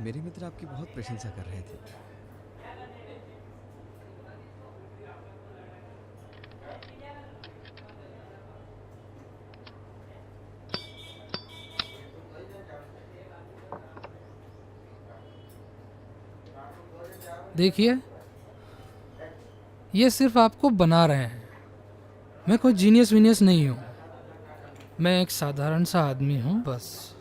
मेरे मित्र आपकी बहुत प्रशंसा कर रहे थे। देखिए, ये सिर्फ आपको बना रहे हैं। मैं कोई जीनियस वीनियस नहीं हूँ। मैं एक साधारण सा आदमी हूँ बस।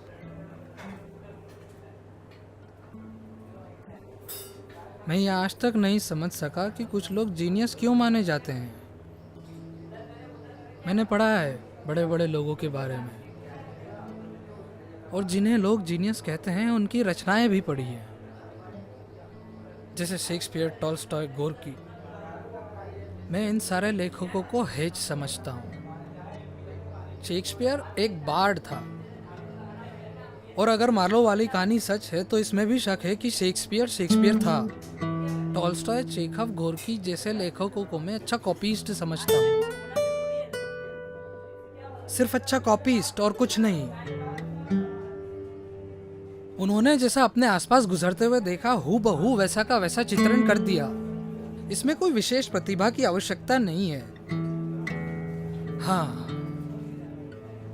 मैं ये आज तक नहीं समझ सका कि कुछ लोग जीनियस क्यों माने जाते हैं। मैंने पढ़ा है बड़े बड़े लोगों के बारे में, और जिन्हें लोग जीनियस कहते हैं उनकी रचनाएं भी पढ़ी हैं, जैसे शेक्सपियर, टॉल्स्टॉय, गोर्की। मैं इन सारे लेखकों को हेच समझता हूँ। शेक्सपियर एक बार्ड था, और अगर मार्लो वाली कहानी सच है तो इसमें भी शक है कि शेक्सपियर शेक्सपियर था। टॉल्स्टॉय, चेखव, गोर्की जैसे लेखकों को मैं अच्छा कॉपीस्ट समझता हूँ। सिर्फ अच्छा कॉपीस्ट और कुछ नहीं। उन्होंने जैसा अपने आसपास गुजरते हुए देखा, हूबहू वैसा का वैसा चित्रण कर दिया। इसमें कोई विशेष प्रतिभा की आवश्यकता नहीं है। हाँ,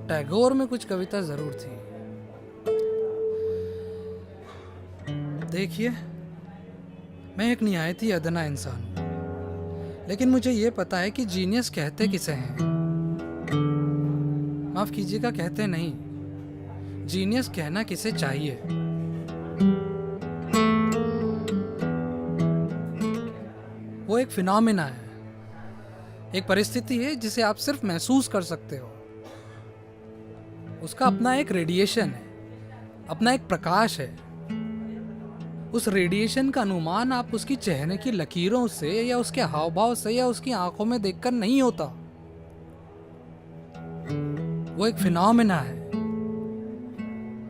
टैगोर में कुछ कविता जरूर थी। देखिए, मैं एक निहायत ही अदना इंसान हूँ, लेकिन मुझे ये पता है कि जीनियस कहते किसे हैं। माफ कीजिएगा, कहते नहीं। जीनियस कहना किसे चाहिए। वो एक फिनोमेना है, एक परिस्थिति है जिसे आप सिर्फ महसूस कर सकते हो। उसका अपना एक रेडिएशन है, अपना एक प्रकाश है। उस रेडिएशन का अनुमान आप उसकी चेहरे की लकीरों से या उसके हाव भाव से या उसकी आंखों में देखकर नहीं होता। वो एक फिनोमेना है।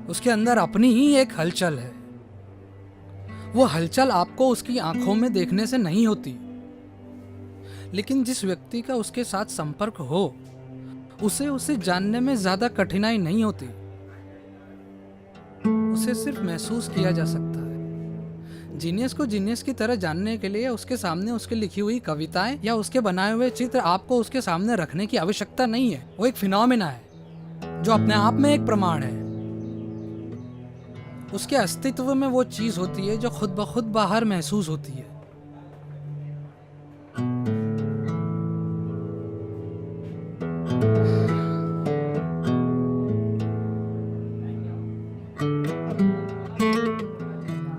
उसके अंदर अपनी ही एक हलचल है। वो हलचल आपको उसकी आंखों में देखने से नहीं होती, लेकिन जिस व्यक्ति का उसके साथ संपर्क हो उसे जानने में ज्यादा कठिनाई नहीं होती। उसे सिर्फ महसूस किया जा सकता है। जीनियस को जीनियस की तरह जानने के लिए उसके सामने उसकी लिखी हुई कविताएं या उसके बनाए हुए चित्र आपको उसके सामने रखने की आवश्यकता नहीं है। वो एक फिनोमेना है जो अपने आप में एक प्रमाण है। उसके अस्तित्व में वो चीज होती है जो खुद ब खुद बाहर महसूस होती है।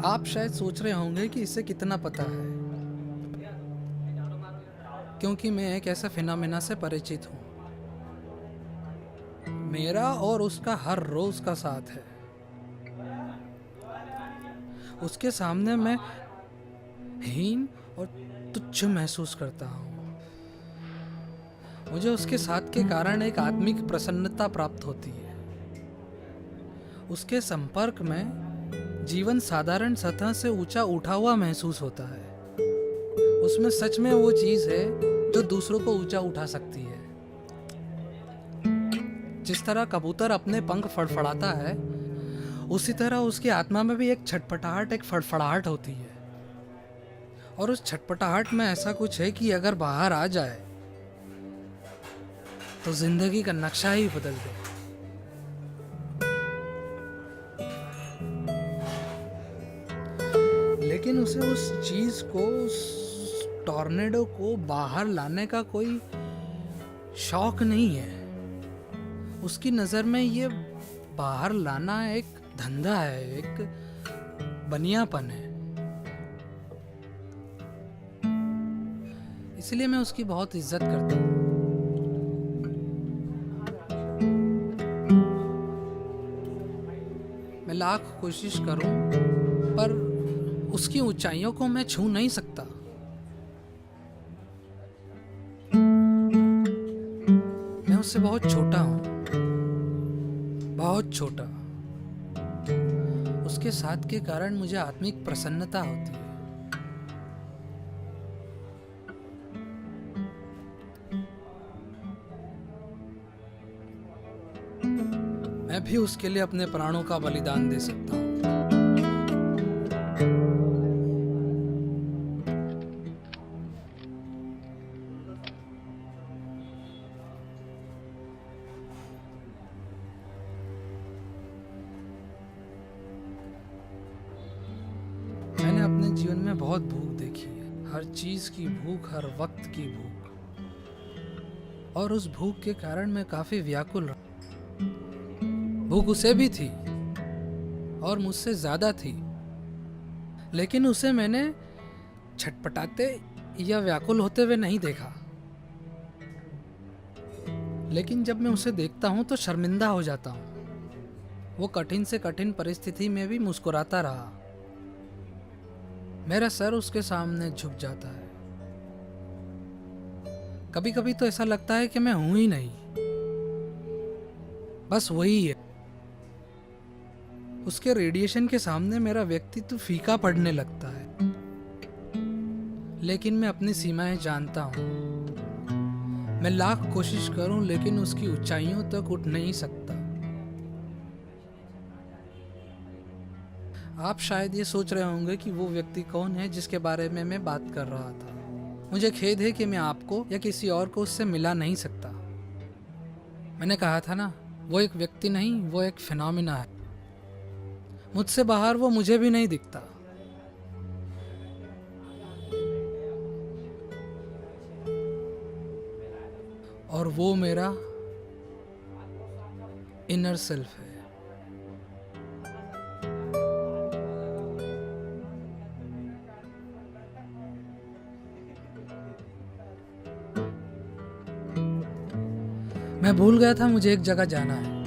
आप शायद सोच रहे होंगे कि इसे कितना पता है, क्योंकि मैं एक ऐसा फिनोमेना से परिचित हूँ। मेरा और उसका हर रोज का साथ है। उसके सामने मैं हीन और तुच्छ महसूस करता हूँ। मुझे उसके साथ के कारण एक आत्मिक प्रसन्नता प्राप्त होती है। उसके संपर्क में जीवन साधारण सतह से ऊंचा उठा हुआ महसूस होता है। उसमें सच में वो चीज है जो दूसरों को ऊंचा उठा सकती है। जिस तरह कबूतर अपने पंख फड़फड़ाता है, उसी तरह उसकी आत्मा में भी एक छटपटाहट, एक फड़फड़ाहट होती है। और उस छटपटाहट में ऐसा कुछ है कि अगर बाहर आ जाए तो जिंदगी का नक्शा ही बदल दे। लेकिन उसे उस चीज को, उस टॉर्नेडो को बाहर लाने का कोई शौक नहीं है। उसकी नजर में ये बाहर लाना एक धंधा है, एक बनियापन है। इसलिए मैं उसकी बहुत इज्जत करता हूँ। मैं लाख कोशिश करूं, पर उसकी ऊंचाइयों को मैं छू नहीं सकता। मैं उससे बहुत छोटा हूं, बहुत छोटा। उसके साथ के कारण मुझे आत्मिक प्रसन्नता होती है। मैं भी उसके लिए अपने प्राणों का बलिदान दे सकता हूँ। मैंने अपने जीवन में बहुत भूख देखी है, हर चीज की भूख, हर वक्त की भूख। और उस भूख के कारण मैं काफी व्याकुल रहा। भूख उसे भी थी और मुझसे ज्यादा थी, लेकिन उसे मैंने छटपटाते या व्याकुल होते हुए नहीं देखा। लेकिन जब मैं उसे देखता हूं तो शर्मिंदा हो जाता हूं। वो कठिन से कठिन परिस्थिति में भी मुस्कुराता रहा। मेरा सर उसके सामने झुक जाता है। कभी कभी तो ऐसा लगता है कि मैं हूं ही नहीं, बस वही है। उसके रेडिएशन के सामने मेरा व्यक्तित्व फीका पड़ने लगता है। लेकिन मैं अपनी सीमाएं जानता हूं। मैं लाख कोशिश करूं लेकिन उसकी ऊंचाइयों तक उठ नहीं सकता। आप शायद ये सोच रहे होंगे कि वो व्यक्ति कौन है जिसके बारे में मैं बात कर रहा था। मुझे खेद है कि मैं आपको या किसी और को उससे मिला नहीं सकता। मैंने कहा था ना, वो एक व्यक्ति नहीं, वो एक फिनोमिना है। मुझसे बाहर वो मुझे भी नहीं दिखता। और वो मेरा इनर सेल्फ है। मैं भूल गया था मुझे एक जगह जाना है।